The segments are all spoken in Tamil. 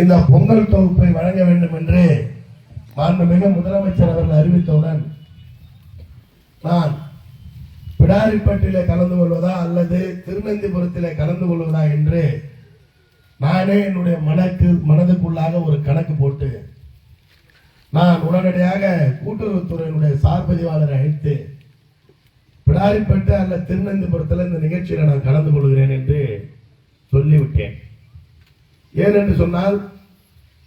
இந்த பொங்கல் தொகுப்பை வழங்க வேண்டும் என்று மாண்புமிகு முதலமைச்சர் அவர்கள் அறிவித்தவுடன் நான் பிடாரிப்பட்டிலே கலந்து கொள்வதா அல்லது திருநந்திபுரத்திலே கலந்து கொள்வதா என்று நானே என்னுடைய மனதுக்குள்ளாக ஒரு கணக்கு போட்டு நான் உடனடியாக கூட்டுறவுத்துறையினுடைய சார்பதிவாளரை அழைத்து பிடாரிப்பட்டு அல்ல திருநந்திபுரத்தில் இந்த நிகழ்ச்சியில் நான் கலந்து கொள்கிறேன் என்று சொல்லிவிட்டேன். ஏனென்று சொன்னால்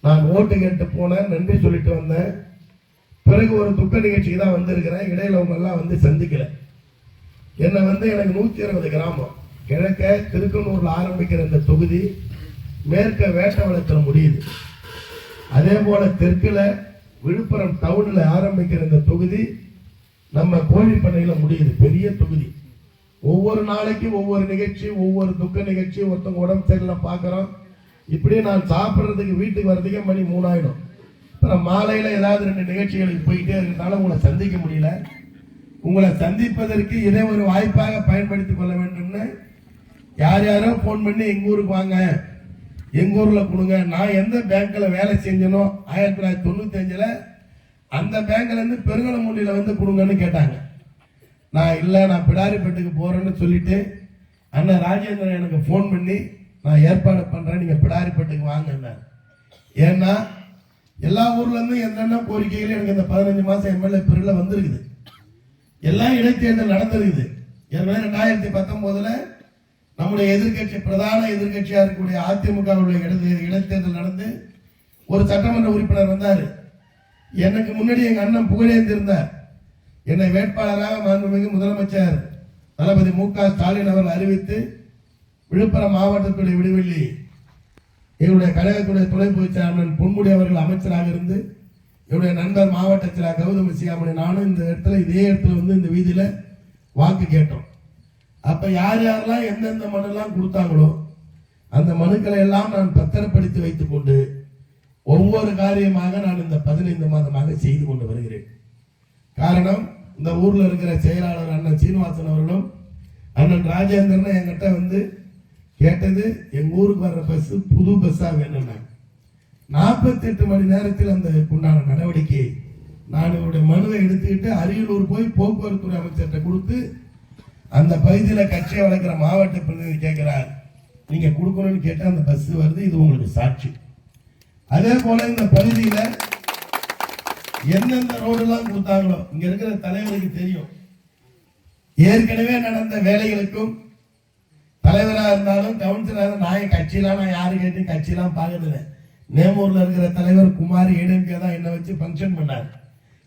நான் ஓட்டு கேட்டு போனேன், நன்றி சொல்லிட்டு வந்தேன். பிறகு ஒரு துக்க நிகழ்ச்சிக்கு தான் வந்திருக்கிறேன். இடையில அவங்க எல்லாம் வந்து சந்திக்கல. என்னை எனக்கு 120 கிராமம் கிழக்க திருக்கனூர்ல ஆரம்பிக்கிற இந்த தொகுதி மேற்க வேட்டவளத்தில் முடியுது. அதே போல தெற்குல விழுப்புரம் டவுன்ல ஆரம்பிக்கிற இந்த தொகுதி நம்ம கோழிப்பண்ணையில முடியுது. பெரிய தொகுதி. ஒவ்வொரு நாளைக்கு ஒவ்வொரு நிகழ்ச்சி, ஒவ்வொரு துக்க நிகழ்ச்சி, ஒருத்தவங்க உடம்பு சரியில்லை பார்க்குறோம். இப்படியே நான் சாப்பிட்றதுக்கு வீட்டுக்கு வர்றதுக்கே மணி 3 ஆயிடும். அப்புறம் மாலையில் ஏதாவது 2 நிகழ்ச்சிகளுக்கு போயிட்டே இருக்கிறதால உங்களை சந்திக்க முடியல. உங்களை சந்திப்பதற்கு இதை ஒரு வாய்ப்பாக பயன்படுத்திக் கொள்ள வேண்டும்னு யார் யாரோ ஃபோன் பண்ணி எங்கள் ஊருக்கு வாங்க, எங்கள் ஊரில் கொடுங்க. நான் எந்த பேங்க்கில் வேலை செஞ்சனோ 1995 அந்த பேங்க்லேருந்து பெருங்கலமூடியில் வந்து கொடுங்கன்னு கேட்டாங்க. நான் இல்லை, நான் பிடாரிப்பட்டுக்கு போகிறேன்னு சொல்லிட்டு அண்ணன் ராஜேந்திரன் எனக்கு ஃபோன் பண்ணி நான் ஏற்பாடு பண்ணுறேன், நீங்கள் பிடாரிப்பட்டுக்கு வாங்க. ஏன்னா எல்லா ஊர்லேருந்தும் என்னென்ன கோரிக்கைகளும் எனக்கு இந்த 15 மாதம் எம்எல்ஏ பிரிவில் வந்திருக்குது. எல்லாம் இடைத்தேர்தல் நடந்திருக்குது. ஏற்கனவே 2019 நம்முடைய எதிர்கட்சி, பிரதான எதிர்கட்சியாக இருக்கக்கூடிய அதிமுகவுடைய இடைத்தேர்தல் நடந்து ஒரு சட்டமன்ற உறுப்பினர் வந்தார். எனக்கு முன்னாடி எங்கள் அண்ணன் புகழேந்திருந்தார். என்னை வேட்பாளராக மாண்புமிகு முதலமைச்சர் தளபதி மு க ஸ்டாலின் அவர்கள் அறிவித்து விழுப்புரம் மாவட்டத்துடைய விடுவெள்ளி என்னுடைய கழகத்துடைய துணை பொதுச் செயலாளர் பொன்முடி அவர்கள் அமைச்சராக இருந்து என்னுடைய நண்பர் மாவட்ட செயலாளர் கௌதம சியாமணி நானும் இந்த இடத்துல இதே இடத்துல வந்து இந்த வீதியில வாக்கு கேட்டோம். அப்ப யார் யாரெல்லாம் எந்தெந்த மனுலாம் கொடுத்தாங்களோ அந்த மனுக்களை எல்லாம் நான் பத்திரப்படுத்தி வைத்துக் கொண்டு ஒவ்வொரு காரியமாக நான் இந்த 15 மாதமாக செய்து கொண்டு வருகிறேன். காரணம், இந்த ஊர்ல இருக்கிற செயலாளர் அண்ணன் சீனிவாசன் அவர்களும் அண்ணன் ராஜேந்திரன் என்கிட்ட வந்து கேட்டது, எங்க ஊருக்கு வர்ற பஸ் புது பஸ்ஸா வேணும். 48 மணி நேரத்தில் அந்த உண்டான நடவடிக்கை நான் இவருடைய மனுவை எடுத்துக்கிட்டு அரியலூர் போய் போக்குவரத்துறை அமைச்சர்கிட்ட கொடுத்து அந்த பகுதியில் கட்சியை வளர்க்கிற மாவட்ட பிரதிநிதி கேட்கிறார், நீங்க கொடுக்கணும்னு கேட்ட அந்த பஸ் வருது, இது உங்களுக்கு சாட்சி. அதே போல இந்த பகுதியில எந்தெந்த ரோடெல்லாம் கொடுத்தாங்களோ இங்க இருக்கிற தலைவருக்கு தெரியும். ஏற்கனவே நடந்த வேலைகளுக்கும் தலைவராக இருந்தாலும் கவுன்சிலராக நான் கட்சியெல்லாம் நான் யாரு கேட்டு கட்சியெல்லாம் பார்க்கறதில்ல. நேமூர்ல இருக்கிற தலைவர் குமார் ஏடிஎம்கே தான் என்ன வச்சு ஃபங்க்ஷன் பண்ணார்.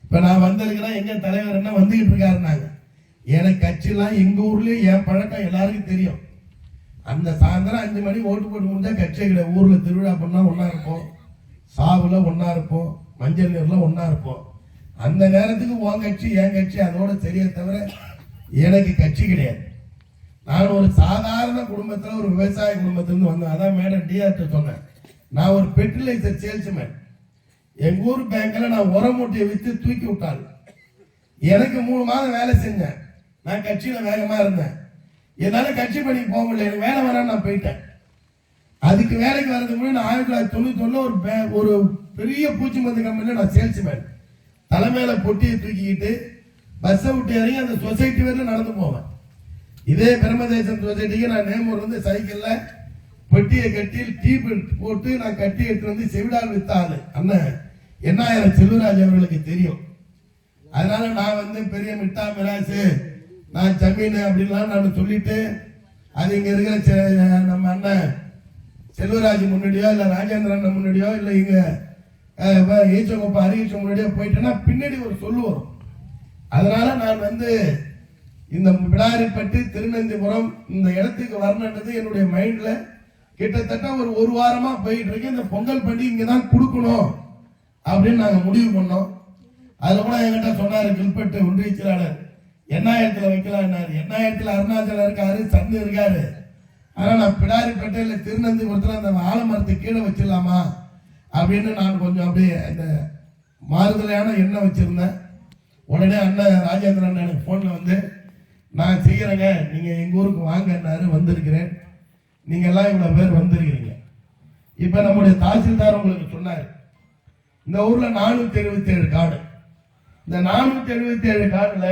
இப்ப நான் வந்திருக்கிறேன், எங்க தலைவர் என்ன வந்துகிட்டு இருக்காருனாங்க. எனக்கு கட்சியெல்லாம் எங்க ஊர்லயே என் பழக்கம் எல்லாருக்கும் தெரியும். அந்த சாயந்தரம் 5 மணி ஓட்டு போட்டு முடிஞ்சா கட்சியை கிடையாது. ஊர்ல திருவிழா பண்ணா ஒன்னா இருப்போம், சாவுல ஒன்னா இருப்போம், மஞ்சள் நீர்ல ஒன்னா இருப்போம். அந்த நேரத்துக்கு உன் கட்சி என் கட்சி அதோட சரியே தவிர எனக்கு கட்சி கிடையாது. நான் ஒரு சாதாரண குடும்பத்தில், ஒரு விவசாய குடும்பத்திலிருந்து வந்தேன். அதான் மேடம் டிஆர்ட்ட சொன்னேன், நான் ஒரு பெர்டிலைசர் சேல்ஸ்மேன். எங்க ஊர் பேங்க்ல நான் உரம் மூட்டையை வித்து தூக்கி விட்டாள். எனக்கு 3 மாதம் வேலை செஞ்சேன். நான் கட்சியில வேகமா இருந்தேன். என்னால கட்சி பணிக்கு போக முடியல, எனக்கு வேலை வரான்னு நான் போயிட்டேன். அதுக்கு வேலைக்கு வரதுக்கு முன்னாடி நான் 1991 ஒரு பெரிய பூச்சி மருந்து கம்பெனியில் நான் சேல்ஸ்மேன். தலைமையில பொட்டியை தூக்கிக்கிட்டு பஸ்ஸை விட்டு இறங்கி அந்த சொசைட்டி வரையில நடந்து போவேன். இதே பிரம்மதேசம் சொசைட்டிக்கு நான் நேமூர் வந்து சைக்கிள்ல பெட்டியை கட்டி டீப் போட்டு நான் கட்டி எடுத்து வந்து செவிடால் வித்தாது அண்ணன் எண்ணாயிரம் செல்வராஜ் அவர்களுக்கு தெரியும். அதனால நான் வந்து பெரிய மிட்டா மிராசு நான் ஜமீன் அப்படின்லாம் நான் சொல்லிட்டு அது இங்க இருக்கிற நம்ம அண்ணன் செல்வராஜ் முன்னாடியோ இல்ல ராஜேந்திரன் முன்னாடியோ இல்ல இங்க ஈச்சங்கொப்ப அரியச்ச முன்னாடியோ போயிட்டேன்னா பின்னாடி ஒரு சொல்லு வரும். அதனால நான் வந்து இந்த பிடாரிப்பட்டு திருநந்திபுரம் இந்த இடத்துக்கு வரணுன்றது என்னுடைய மைண்ட்ல கிட்டத்தட்ட ஒரு வாரமா போயிட்டு இருக்கு. இந்த பொங்கல் பண்டிகை இங்கதான் கொடுக்கணும் அப்படின்னு நாங்க முடிவு பண்ணோம். அதுல கூட என்கிட்ட சொன்னாரு கில்பட்டு ஒன்றிய செயலாளர், எண்ணாயிரத்துல வைக்கலாம். எண்ணாயிரத்துல அருணாச்சலம் இருக்காரு, சந்து இருக்காரு. ஆனா நான் பிடாரிப்பட்டையில திருநந்திபுரத்துல அந்த ஆலமரத்துக்கு கீழே வச்சிடலாமா அப்படின்னு நான் கொஞ்சம் அப்படியே இந்த மாறுதலையான எண்ணம் வச்சிருந்தேன். உடனே அண்ணன் ராஜேந்திரன் எனக்கு போன்ல வந்து, நான் செய்யறேங்க, நீங்க எங்க ஊருக்கு வாங்கன்னாரு. வந்திருக்கிறேன். நீங்க எல்லாம் இவ்வளவு பேர் வந்திருக்கிறீங்க. இப்ப நம்முடைய தாசில்தார் உங்களுக்கு சொன்னார், இந்த ஊர்ல 477 காடு. இந்த 477 காடுல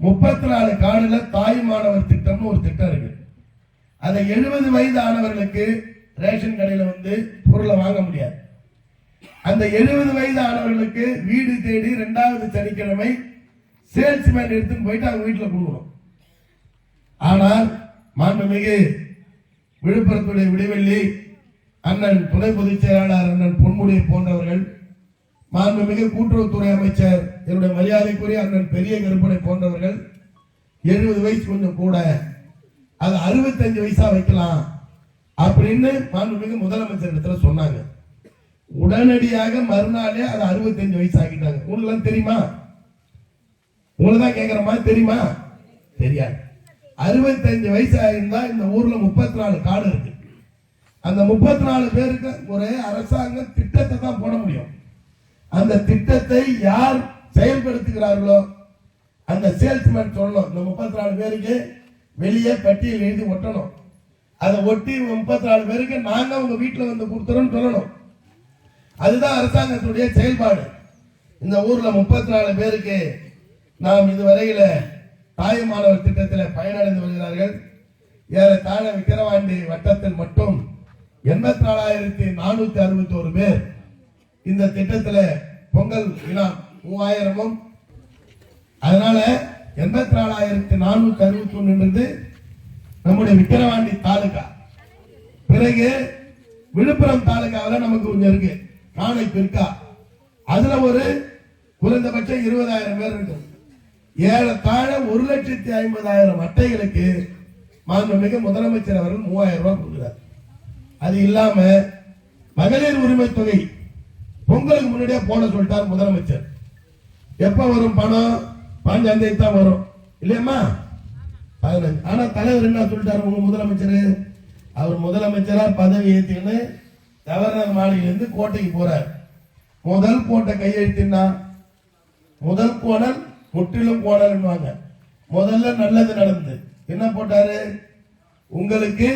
34 காடுல தாய் மாணவர் திட்டம்னு ஒரு திட்டம் இருக்கு. அதை 70 வயது ஆனவர்களுக்கு ரேஷன் கடையில வந்து பொருளை வாங்க முடியாது. அந்த 70 வயது ஆனவர்களுக்கு வீடு தேடி 2வது சனிக்கிழமை சேல்ஸ்மேன் எடுத்துன்னு போயிட்டு அவங்க வீட்டில் கொடுக்கணும். ஆனால் மாண்புமிகு விழுப்புரத்துடைய விடிவெள்ளி அண்ணன் துணை பொதுச் செயலாளர் அண்ணன் பொன்முடி போன்றவர்கள், மாண்புமிகு கூட்டுறவுத்துறை அமைச்சர் என்னுடைய மரியாதைக்குரிய அண்ணன் பெரிய கருப்பனை போன்றவர்கள் 70 வயசு கொஞ்சம் கூட அது 65 வயசா வைக்கலாம் அப்படின்னு மாண்புமிகு முதலமைச்சர் இடத்துல சொன்னாங்க. உடனடியாக மறுநாளே அது 65 வயசு ஆகிட்டாங்க. உங்களுக்கு தெரியுமா? உங்களுக்கு தான் கேட்கிற மாதிரி தெரியுமா? தெரியாது. 65 வயசு ஆயிருந்தா இந்த ஊர்ல 34 காடு இருக்கு. அந்த 34 பேருக்கு ஒரு அரசாங்க திட்டத்தை தான் போட முடியும். அந்த திட்டத்தை யார் செயல்படுத்துகிறார்களோ அந்த சேல்ஸ்மேன் சொல்லணும், இந்த 34 பேருக்கு வெளியே பட்டியல் எழுதி ஒட்டணும். அதை ஒட்டி 34 பேருக்கு நாங்க உங்க வீட்டில் வந்து கொடுத்துறோம் சொல்லணும். அதுதான் அரசாங்கத்துடைய செயல்பாடு. இந்த ஊர்ல 34 பேருக்கு நாம் இதுவரையில தாயுமானவர் திட்டத்தில் பயனடைந்து வருகிறார்கள். ஏறத்தாழ விக்கிரவாண்டி வட்டத்தில் மட்டும் 84,461 பேர் இந்த திட்டத்தில் பொங்கல் விழா 3000. அதனால 84,461 நம்முடைய விக்கிரவாண்டி தாலுகா. பிறகு விழுப்புரம் தாலுகாவில் நமக்கு கொஞ்சம் இருக்கு, காணை பிற்கா. அதுல ஒரு குறைந்தபட்சம் 20,000 பேர் இருக்கு. ஏறத்தாழ 1,50,000 அட்டைகளுக்கு மாண்புமிகு முதலமைச்சர் அவர்கள் 3,000 ரூபாய் கொடுக்கிறார். அது இல்லாம மகளிர் உரிமை தொகை பொங்கலுக்கு முன்னாடியே போட சொல்லிட்டார் முதலமைச்சர். எப்ப வரும் பணம்? 5ஆம் தேதி தான் வரும் இல்லையம்மா? 15. ஆனா தலைவர் என்ன சொல்லிட்டாரு உங்க முதலமைச்சர்? அவர் முதலமைச்சரா பதவி ஏற்றுன்னு கவர்னர் மாளிகையிலிருந்து கோட்டைக்கு போறார். முதல் கோட்டை கையெழுத்தினா முதல் கோணல் முற்றிலும் கோணல். முதல்ல நல்லது நடந்தது. என்ன போட்டாரு? உங்களுக்கு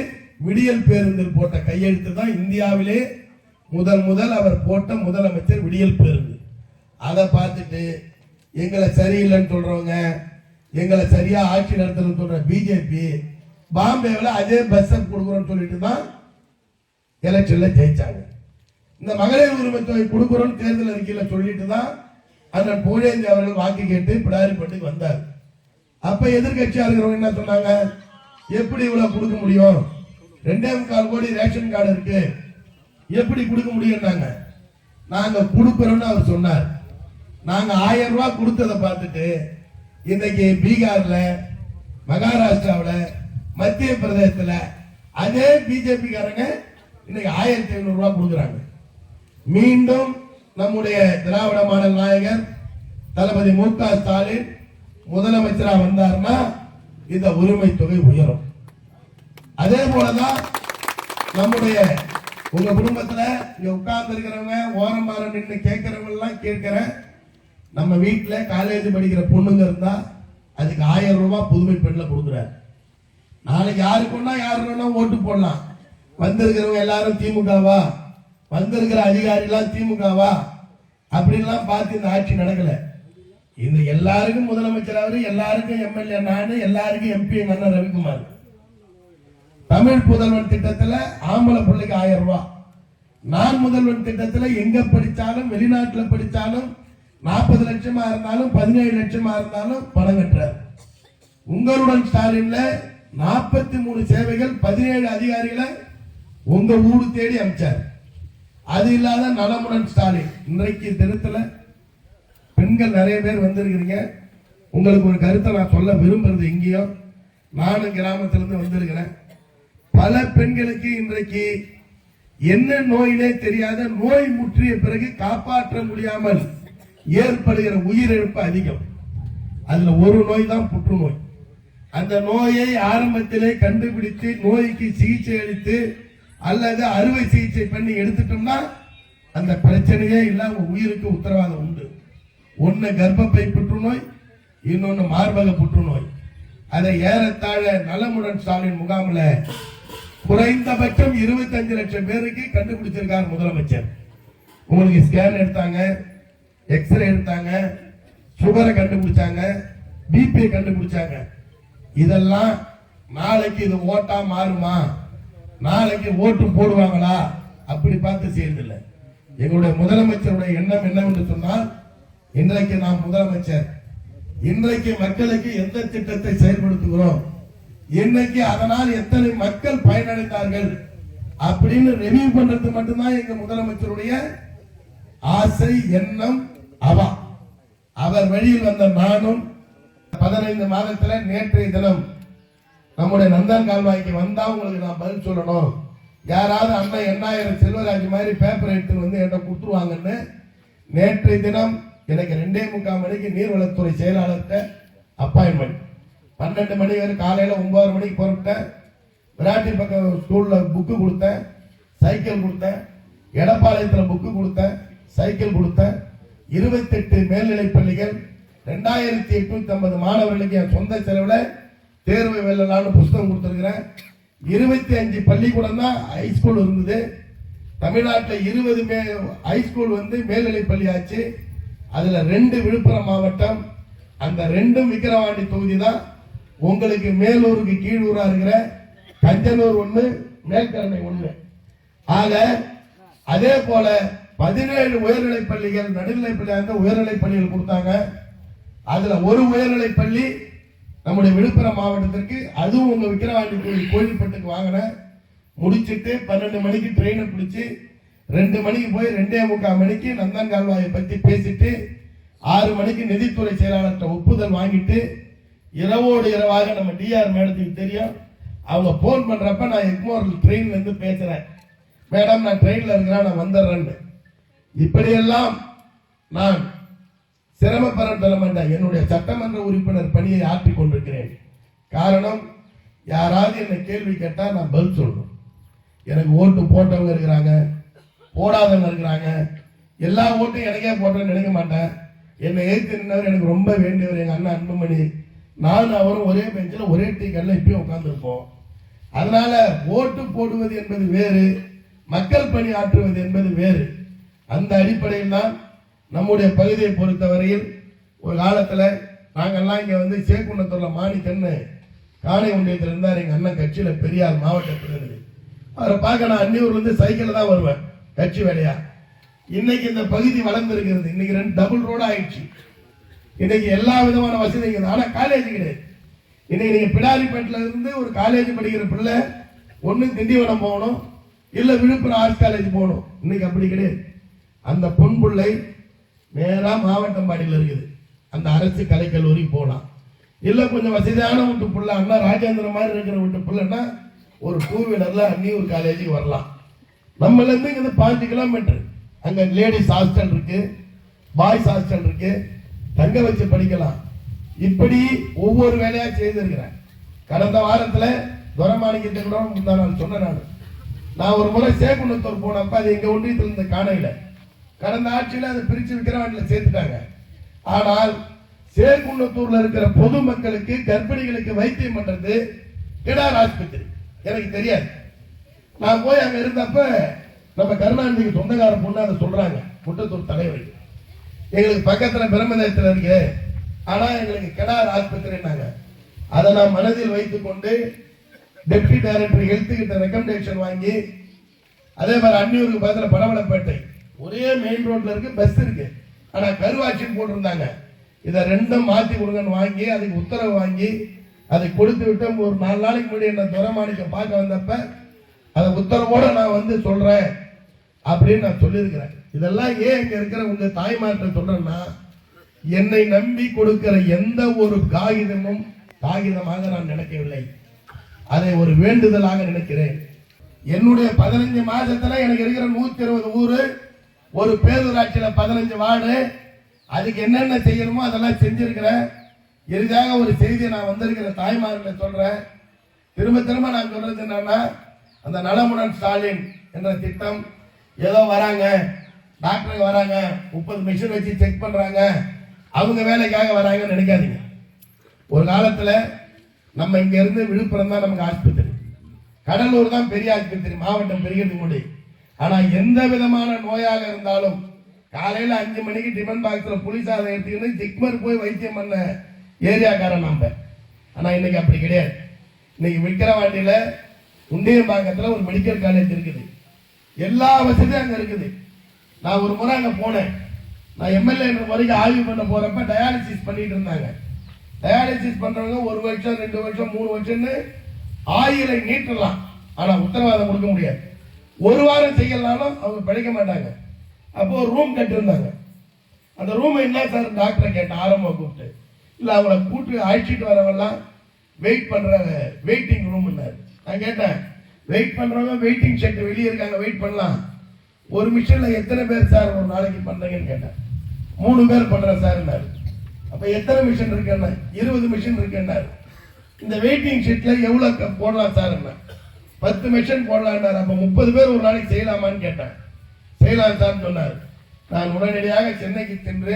விடியல் பேருந்தில் போட்ட கையெழுத்து தான் இந்தியாவிலே முதல் அவர் போட்ட முதலமைச்சர் விடியல் பேருந்து. அதை பார்த்துட்டு எங்களை சரியில்லைன்னு சொல்றவங்க, எங்களை சரியா ஆட்சி நடத்தணும்னு சொல்ற பிஜேபி பாம்பேவில் அதே பஸ் கொடுக்குறோம்னு சொல்லிட்டு தான் எலெக்ஷன்ல ஜெயிச்சாங்க. இந்த மகளிர் உரிமை தொகை கொடுக்குறோம் தேர்தல் அறிக்கையில சொல்லிட்டு தான் அண்ணன் புகழேந்தி அவர்கள் வாக்கு கேட்டு பிடாரிப்பட்டுக்கு வந்தார். அப்ப எதிர்கட்சியா இருக்கிறவங்க என்ன சொன்னாங்க? எப்படி இவ்வளவு கொடுக்க முடியும்? 2.25 கோடி ரேஷன் கார்டு இருக்கு, எப்படி கொடுக்க முடியும்? நாங்க கொடுக்கிறோம்னு அவர் சொன்னார். நாங்க 1000 ரூபாய் கொடுத்ததை பார்த்துட்டு இன்னைக்கு பீகார்ல, மகாராஷ்டிராவில், மத்திய பிரதேசத்துல அதே பிஜேபி காரங்க இன்னைக்கு 1,500 ரூபாய் கொடுக்குறாங்க. மீண்டும் நம்முடைய திராவிட மாடல் நாயகர் தளபதி மு.க. ஸ்டாலின் முதலமைச்சரா வந்தார்னா இந்த உரிமை தொகை உயரும். அதே போலதான் நம்முடைய உங்க குடும்பத்துல இங்க உட்கார்ந்து இருக்கிறவங்க, ஓரமாக நின்று கேட்கிறவங்க எல்லாம் கேட்கிற, நம்ம வீட்டுல காலேஜ் படிக்கிற பொண்ணுங்க இருந்தா அதுக்கு 1000 ரூபாய் புதுமை பெண்ல கொடுக்குறாரு. நாளைக்கு யாருக்குன்னா ஓட்டு போடலாம். வந்திருக்கிறவங்க எல்லாரும் திமுகவா, வந்திருக்கிற அதிகாரிலாம் திமுகவா அப்படின்லாம் பார்த்து இந்த ஆட்சி நடக்கல. இந்த எல்லாருக்கும் முதலமைச்சர் அவரு, எல்லாருக்கும் எம்எல்ஏ நானு, எல்லாருக்கும் எம்பி அண்ணன் ரவிக்குமார். தமிழ் புதல்வன் திட்டத்துல ஆம்பளை பிள்ளைக்கு 1000 ரூபாய். நான் முதல்வன் திட்டத்துல எங்க படிச்சாலும், வெளிநாட்டுல படிச்சாலும் 40 லட்சமா இருந்தாலும் 17 லட்சமா இருந்தாலும் பணம் கட்டுறார். உங்களுடன் ஸ்டாலின்ல 43 சேவைகள் 17 அதிகாரிகளை உங்க ஊடு தேடி அமைச்சார். அது இல்லாத நலமுடன் ஸ்டாலின். இன்றைக்கு தினத்துல பெண்கள் நிறைய பேர் வந்திருக்கிறீங்க. உங்களுக்கு ஒரு கருத்தை நான் சொல்ல விரும்புறது, எங்கேயும் நானும் கிராமத்திலிருந்து வந்திருக்கிறேன். பல பெண்களுக்கு இன்றைக்கு என்ன நோயிலே தெரியாத நோய் முற்றிய பிறகு காப்பாற்ற முடியாமல் ஏற்படுகிற உயிரிழப்பு அதிகம். அதுல ஒரு நோய் தான் புற்றுநோய். அந்த நோயை ஆரம்பத்திலே கண்டுபிடித்து நோய்க்கு சிகிச்சை அளித்து அல்லது அறுவை சிகிச்சை பண்ணி எடுத்துட்டோம்னா அந்த பிரச்சனையே இல்ல, உயிருக்கு உத்தரவாதம் உண்டு. ஒன்னு கர்ப்பப்பை புற்றுநோய், இன்னொன்னு மார்பக புற்றுநோய். அதை ஏறத்தாழ நலமுடன் ஸ்டாலின் முகாமில் குறைந்தபட்சம் 25 லட்சம் பேருக்கு கண்டுபிடிச்சிருக்கார் முதலமைச்சர். உங்களுக்கு ஸ்கேன் எடுத்தாங்க, எக்ஸ்ரே எடுத்தாங்க, சுகரை கண்டுபிடிச்சாங்க, பிபி கண்டுபிடிச்சாங்க. இதெல்லாம் நாளைக்கு இது ஓட்டா மாறுமா, நாளைக்கு ஓட்டு போடுவாங்களா அப்படி பார்த்து செய்யறதில்லை. எங்களுடைய முதலமைச்சருடைய எண்ணம் என்னவென்று சொன்னால், இன்றைக்கு நாம் முதலமைச்சர், இன்றைக்கு மக்களுக்கு எந்த திட்டத்தை செயல்படுத்துகிறோம், இன்னைக்கு அதனால் எத்தனை மக்கள் பயனடைந்தார்கள் அப்படின்னு ரிவ்யூ பண்றது மட்டும்தான் எங்க முதலமைச்சருடைய ஆசை, எண்ணம். அவர் வழியில் வந்த நானும் 15 மாதத்துல நேற்றைய தினம் நம்முடைய நந்தன் கால்வாய்க்கு வந்தா உங்களுக்கு நான் பதில் சொல்லணும். யாராவது அண்ணன் 8000 செல்வராஜ் மாதிரி பேப்பர் எடுத்து வந்து என்கிட்ட கொடுத்துருவாங்கன்னு நேற்றைய தினம் எனக்கு 2:45 மணிக்கு நீர்வளத்துறை செயலாளர்கிட்ட அப்பாயின்மெண்ட். 12 மணி வரை காலையில 9 மணிக்கு புறப்பட்டேன். விராட்டி பக்கம் ஸ்கூல்ல புக்கு கொடுத்தேன், சைக்கிள் கொடுத்தேன். எடப்பாளையத்தில் புக்கு கொடுத்தேன், சைக்கிள் கொடுத்தேன். 28 மேல்நிலை பள்ளிகள் 2850 மாணவர்களுக்கு என் சொந்த செலவில் தேர்வு வெல்லலான்னு புத்தகம் கொடுத்துருக்கிறேன். 25 பள்ளிக்கூடம் தான் ஹைஸ்கூல் இருந்தது. தமிழ்நாட்டில் 20 ஹைஸ்கூல் வந்து மேல்நிலை பள்ளி ஆச்சு. அதுல 2 விழுப்புரம் மாவட்டம், அந்த 2 விக்கிரவாண்டி தொகுதி தான். உங்களுக்கு மேலூருக்கு கீழூரா இருக்கிற கஞ்சனூர் 1, மேல்கரணை 1. ஆக அதே போல 17 உயர்நிலை பள்ளிகள், நடுநிலை பள்ளி, உயர்நிலை பள்ளிகள் கொடுத்தாங்க. அதுல ஒரு உயர்நிலை பள்ளி நம்முடைய விழுப்புரம் மாவட்டத்திற்கு, அதுவும் உங்க விக்கிரவாண்டி கோயில்பட்டுக்கு வாங்கின. முடிச்சுட்டு 12 மணிக்கு ட்ரெயினை பிடிச்சி 2 மணிக்கு போய் 2:45 மணிக்கு நந்தன் கால்வாயை பத்தி பேசிட்டு 6 மணிக்கு நிதித்துறை செயலாளர்கிட்ட ஒப்புதல் வாங்கிட்டு இரவோடு இரவாக நம்ம டிஆர் மேடத்துக்கு தெரியும், அவங்க போன் பண்றப்ப நான் எக்மோர் ட்ரெயின்ல இருந்து பேசுறேன், மேடம் நான் ட்ரெயின்ல இருக்கிறேன், நான் வந்துடுறேன்னு. இப்படியெல்லாம் நான் சிரமப்பட மாட்டேன். என்னுடைய சட்டமன்ற உறுப்பினர் பணியை ஆற்றிக் கொண்டிருக்கிறேன். காரணம், யாராவது என்ன கேள்வி கேட்டா நான் பதில் சொல்லணும். எனக்கு ஓட்டு போட்டவங்க இருக்கிறாங்க, போடாதவங்க இருக்கிறாங்க. எல்லா ஓட்டும் எனக்கே போட்டோன்னு நினைக்க மாட்டேன். என்னை ஏற்று நின்றவர் எனக்கு ரொம்ப வேண்டியவர் எங்க அண்ணன் அன்புமணி. நானும் அவரும் ஒரே பெஞ்சில் ஒரே டீ கல்ல இப்பயும் உட்கார்ந்துருப்போம். அதனால ஓட்டு போடுவது என்பது வேறு, மக்கள் பணி ஆற்றுவது என்பது வேறு. அந்த அடிப்படையில் தான் நம்முடைய பகுதியை பொறுத்தவரையில் ஒரு காலத்துல நாங்கெல்லாம் இங்க வந்து சேக்குன்னத்தூர்ல மாணிக்கன்னு காணை ஒன்றியத்தில் இருந்தார் எங்க அண்ணன், கட்சியில பெரியார் மாவட்ட பிரதிநிதி. அவரை பார்க்க நான் அன்னியூர்ல இருந்து சைக்கிள் தான் வருவேன் கட்சி வேலையா. இன்னைக்கு இந்த பகுதி வளர்ந்துருக்கிறது. இன்னைக்கு 2 டபுள் ரோடு ஆயிடுச்சு. இன்னைக்கு எல்லா விதமான வசதி இருக்குது. ஆனா காலேஜ் கிடையாது. இன்னைக்கு நீங்க பிடாரிப்பேட்டில இருந்து ஒரு காலேஜ் படிக்கிற பிள்ளை ஒண்ணு திண்டிவனம் போகணும், இல்ல விழுப்புரம் ஆர்ட்ஸ் காலேஜ் போகணும். இன்னைக்கு அப்படி கிடையாது. அந்த பொன் பிள்ளை நேரா மாவட்டம்பாடியில் இருக்குது, அந்த அரசு கலைக்கல்லூரிக்கு போகலாம். இல்ல கொஞ்சம் வசதியான வீட்டு பிள்ளை, அண்ணா ராஜேந்திர மாதிரி இருக்கிற வீட்டு பிள்ளைன்னா ஒரு 2 வீலர்ல அன்னியூர் காலேஜுக்கு வரலாம். நம்மள இருந்து இங்க 5 கிலோமீட்டர். அங்க லேடிஸ் ஹாஸ்டல் இருக்கு, பாய்ஸ் ஹாஸ்டல் இருக்கு, தங்க வச்சு படிக்கலாம். இப்படி ஒவ்வொரு வேலையா செய்திருக்கிறேன். கடந்த வாரத்துல துரமாணிக்கத்தை கூட முந்தா நாள் சொன்னேன். நான் ஒரு முறை சேக்குன்னத்தூர் போனப்ப அது எங்க ஒன்றியத்தில் இருந்த காணையில, கடந்த ஆட்சியில அதை பிரிச்சு விக்கிரவாண்டியில சேர்த்துட்டாங்க. ஆனால் சேக்குன்னத்தூர்ல இருக்கிற பொதுமக்களுக்கு, கர்ப்பிணிகளுக்கு வைத்தியம் பண்றது கிடார் ஆஸ்பத்திரி எனக்கு தெரியாது. நான் போய் அங்க இருந்தப்ப நம்ம கருணாநிதிக்கு சொந்தக்கார பொண்ணு அதை சொல்றாங்க, முட்டத்தூர் தலைவர் எங்களுக்கு பக்கத்துல பிரம்மதேசத்துல இருக்கு, ஆனா எங்களுக்கு கிடார் ஆஸ்பத்திரினாங்க. அதை நான் மனதில் வைத்துக் கொண்டு டெப்டி டைரக்டர் ஹெல்த் கிட்ட ரெக்கமெண்டேஷன் வாங்கி, அதே மாதிரி அன்னியூருக்கு பக்கத்துல படவளப்பேட்டை ஒரே மெயின் ரோட்ல இருக்கு, பஸ் இருக்கு, ஆனா கருவாட்சின்னு போட்டிருந்தாங்க. இதை 2ம் மாத்தி கொடுங்கன்னு வாங்கி அதுக்கு உத்தரவு வாங்கி அதை கொடுத்து விட்டு ஒரு 4 நாளைக்கு முன்னாடி என்ன துரமாணிக்க பார்க்க வந்தப்ப அதை உத்தரவோட நான் வந்து சொல்றேன் அப்படின்னு நான் சொல்லியிருக்கிறேன். இதெல்லாம் ஏன் இங்க இருக்கிற உங்க தாய்மார்ட்ட சொல்றேன்னா, என்னை நம்பி கொடுக்கிற எந்த ஒரு காகிதமும் காகிதமாக நான் நினைக்கவில்லை, அதை ஒரு வேண்டுதலாக நினைக்கிறேன். என்னுடைய 15 மாசத்துல எனக்கு இருக்கிற 120 ஊரு, ஒரு பேரூராட்சியில 15 வார்டு, அதுக்கு என்னென்ன செய்யணுமோ அதெல்லாம் செஞ்சிருக்கிறேன். எளிதாக ஒரு செய்தியை நான் வந்திருக்கிற தாய்மார்களை சொல்றேன். திரும்ப திரும்ப நான் சொல்றது என்னன்னா, அந்த நலமுடன் ஸ்டாலின் என்ற திட்டம் ஏதோ வராங்க, டாக்டருக்கு வராங்க, 30 மிஷின் வச்சு செக் பண்றாங்க, அவங்க வேலைக்காக வராங்கன்னு நினைக்காதீங்க. ஒரு காலத்துல நம்ம இங்க இருந்து விழுப்புரம் தான் நமக்கு ஆஸ்பத்திரி. கடலூர் தான் பெரிய ஆஸ்பத்திரி, மாவட்டம் பெரியதுமுடி. ஆனா எந்த விதமான நோயாக இருந்தாலும் காலையில 5 மணிக்கு டிஃபன் பாக்ஸ்ல புளி சாதம் எடுத்துக்கிட்டு ஜிக்மர் போய் வைத்தியம் பண்ண ஏரியாக்காரன் நம்ம. ஆனா இன்னைக்கு அப்படி கிடையாது. இன்னைக்கு விக்கிரவாண்டியில உண்டியம்பாக்கத்துல ஒரு மெடிக்கல் காலேஜ் இருக்குது, எல்லா வசதியும் அங்க இருக்குது. நான் ஒரு முறை அங்க போனேன். நான் எம்எல்ஏ வரைக்கும் ஆய்வு பண்ண போறப்ப டயாலிசிஸ் பண்ணிட்டு இருந்தாங்க. டயாலிசிஸ் பண்றவங்க 1 வருஷம் 2 வருஷம் 3 வருஷம்னு ஆயுளை நீட்டலாம், ஆனா உத்தரவாதம் கொடுக்க முடியாது. 1 வாரம் செய்யலாலும் அவங்க பிழைக்க மாட்டாங்க. அப்போ ஒரு ரூம் கட்டிருந்தாங்க. அந்த ரூம் என்ன சார் டாக்டரை கேட்டேன், ஆரம்பம் கூப்பிட்டு. இல்ல அவங்கள கூட்டு அழைச்சிட்டு வரவெல்லாம் வெயிட் பண்ற வெயிட்டிங் ரூம். நான் கேட்டேன், வெயிட் பண்றவங்க வெயிட்டிங் ஷெட் வெளியே இருக்காங்க, வெயிட் பண்ணலாம். ஒரு மிஷின்ல எத்தனை பேர் சார் ஒரு நாளைக்கு பண்றீங்கன்னு கேட்டேன். 3 பேர் பண்றேன் சார். அப்ப எத்தனை மிஷின் இருக்குன்னா 20 மிஷின் இருக்குன்னாரு. இந்த வெயிட்டிங் ஷீட்ல எவ்வளவு போடலாம் சார்? 10 மிஷின் போடலாம். அப்ப 30 பேர் ஒரு நாளைக்கு செய்யலாமான்னு கேட்டேன். செய்யலாம் சார் சொன்னார். நான் உடனடியாக சென்னைக்கு சென்று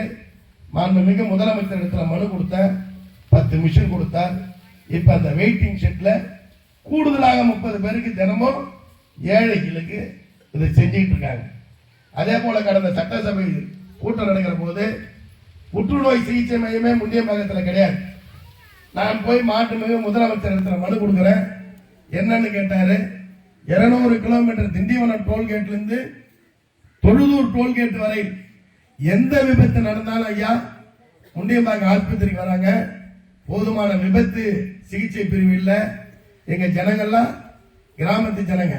மாண்புமிகு முதலமைச்சர் இடத்துல மனு கொடுத்தேன். 10 மிஷின் கொடுத்தார். இப்ப அந்த வெயிட்டிங் ஷீட்ல கூடுதலாக 30 பேருக்கு தினமும் ஏழைகளுக்கு இதை செஞ்சுட்டு இருக்காங்க. அதே போல கடந்த சட்டசபை கூட்டம் நடக்கிற போது புற்றுநோய் சிகிச்சை மையமே முண்டியம்பாக்கத்தில் கிடையாது. நான் போய் மாண்புமிகு முதலமைச்சர் இடத்துல மனு கொடுக்கிறேன். என்னன்னு கேட்டாரு, 200 கிலோமீட்டர் திண்டிவனம் டோல்கேட்ல இருந்து தொழுதூர் டோல்கேட் வரை எந்த விபத்து நடந்தாலும் ஐயா முண்டியம்பாக்கம் ஆஸ்பத்திரிக்கு வராங்க. போதுமான விபத்து சிகிச்சை பிரிவு இல்ல. எங்க ஜனங்கள்லாம் கிராமத்து ஜனங்க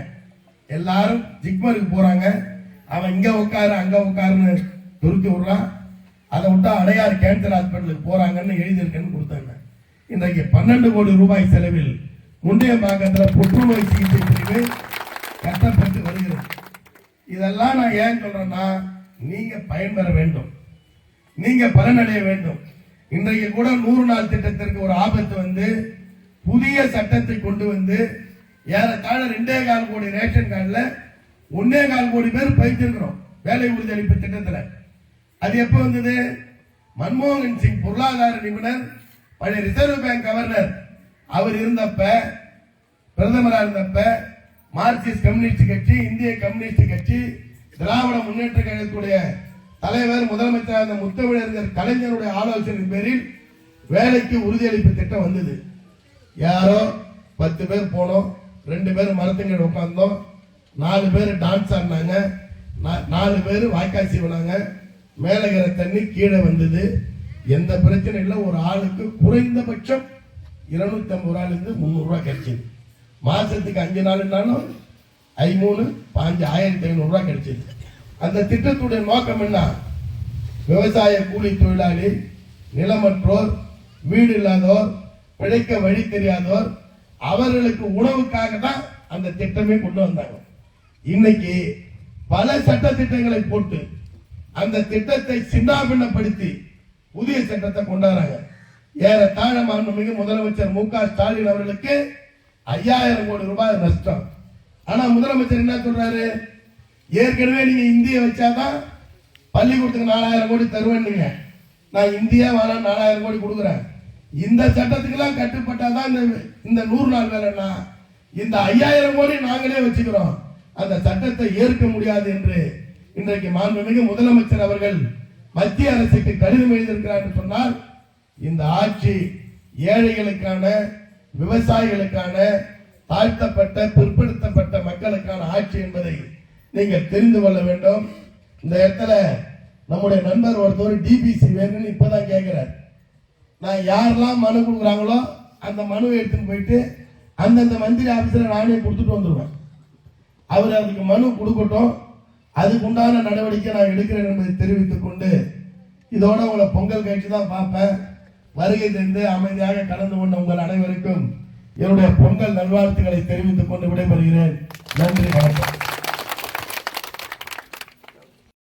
எல்லாரும் ஜிக்மருக்கு போறாங்க. அவன் இங்க உட்காரு அங்க உட்காருன்னு துருத்தி விடுறான். அதை விட்டா அடையார் கேன்சர் ஹாஸ்பிட்டலுக்கு போறாங்கன்னு எழுதியிருக்கேன்னு கொடுத்தாங்க. இன்றைக்கு 12 கோடி ரூபாய் செலவில் முண்டியம்பாக்கத்தில் புற்றுநோய் சிகிச்சை பிரிவு கட்டப்பட்டு வருகிறது. இதெல்லாம் நான் ஏன் சொல்றேன்னா, நீங்க பயன்பெற வேண்டும், நீங்க பலனடைய வேண்டும். இன்றைக்கு கூட 100 நாள் திட்டத்திற்கு ஒரு ஆபத்து வந்து புதிய சட்டத்தை கொண்டு வந்து ஏறத்தாழ 2.25 கோடி ரேஷன் கார்டுல 1.25 கோடி பேர் பயிர்த்திருக்கிறோம் வேலை உறுதியளிப்பு திட்டத்தில். அது எப்ப வந்தது? மன்மோகன் சிங் பொருளாதார நிபுணர், பழைய ரிசர்வ் பேங்க் கவர்னர் அவர் இருந்தப்ப, பிரதமராக இருந்தப்ப மார்க்சிஸ்ட் கம்யூனிஸ்ட் கட்சி, இந்திய கம்யூனிஸ்ட் கட்சி, திராவிட முன்னேற்ற கழகத்துடைய தலைவர் முதலமைச்சராக முத்தமிழறிஞர் கலைஞருடைய ஆலோசனை பேரில் வேலைக்கு உறுதியளிப்பு திட்டம் வந்தது. யாரோ 10 பேர் போனோம், 2 பேர் மரத்துங்கீழ உட்கார்ந்தோம், 4 பேர் டான்ஸ் ஆடினாங்க, 4 பேர் வாய்க்கால் சீவனாங்க, மேலகிற தண்ணி கீழே வந்தது. எந்த பிரச்சனை இல்லை. ஒரு ஆளுக்கு குறைந்தபட்சம் 250 ரூபாயிலிருந்து 300 ரூபாய் கிடைச்சது. மாசத்துக்கு 5 நாள்னாலும் 1500 ரூபாய் கிடைச்சது. அந்த திட்டத்துடைய நோக்கம் என்ன? விவசாய கூலி தொழிலாளி, நிலமற்றோர், வீடு இல்லாதோர், பிழைக்க வழி தெரியாதோர், அவர்களுக்கு உணவுக்காக தான் அந்த திட்டமே கொண்டு வந்தாங்க. இன்னைக்கு பல சட்ட திட்டங்களை போட்டு அந்த திட்டத்தை சின்னாபின்னப்படுத்தி புதிய சட்டத்தை கொண்டாடுறாங்க. ஏறத்தாழ மாண்புமிகு முதலமைச்சர் மு.க. ஸ்டாலின் அவர்களுக்கு 5000 கோடி ரூபாய் நஷ்டம். ஆனா முதலமைச்சர் என்ன சொல்றாரு? ஏற்கனவே நீங்க இந்திய வச்சாதான் பள்ளிக்கூடத்துக்கு 4000 கோடி தருவேன். நான் இந்தியா வாழ 4000 கோடி கொடுக்குறேன். இந்த சட்டத்துக்கு எல்லாம் கட்டுப்பட்டாதான் இந்த 100 நாள் வேலைன்னா இந்த 5000 கோடி நாங்களே வச்சுக்கிறோம். அந்த சட்டத்தை ஏற்க முடியாது என்று இன்றைக்கு மாண்புமிகு முதலமைச்சர் அவர்கள் மத்திய அரசுக்கு கடிதம் எழுதியிருக்கிறார் என்று சொன்னால், இந்த ஆட்சி ஏழைகளுக்கான, விவசாயிகளுக்கான, தாழ்த்தப்பட்ட பிற்படுத்தப்பட்ட மக்களுக்கான ஆட்சி என்பதை நீங்கள் தெரிந்து கொள்ள வேண்டும். இந்த இடத்துல நம்முடைய நண்பர் ஒருத்தர் டிபிசி வேணும்னு இப்பதான் கேட்கிறார். நான் யாரெல்லாம் மனு கொடுக்குறாங்களோ அந்த மனுவை எடுத்துன்னு போயிட்டு அந்தந்த மந்திரி ஆபீஸ்ல நானே கொடுத்துட்டு வந்துடுவேன். அவர் அதுக்கு மனு கொடுக்கட்டும், அதுக்கு உண்டான நடவடிக்கை நான் எடுக்கிறேன் என்பதை தெரிவித்துக் கொண்டு, இதோட உங்களை பொங்கல் கழிச்சு தான் பார்ப்பேன். வருகை தந்து அமைதியாக கலந்து கொண்ட உங்கள் அனைவருக்கும் என்னுடைய பொங்கல் நல்வாழ்த்துக்களை தெரிவித்துக் கொண்டு விடைபெறுகிறேன். நன்றி, வணக்கம்.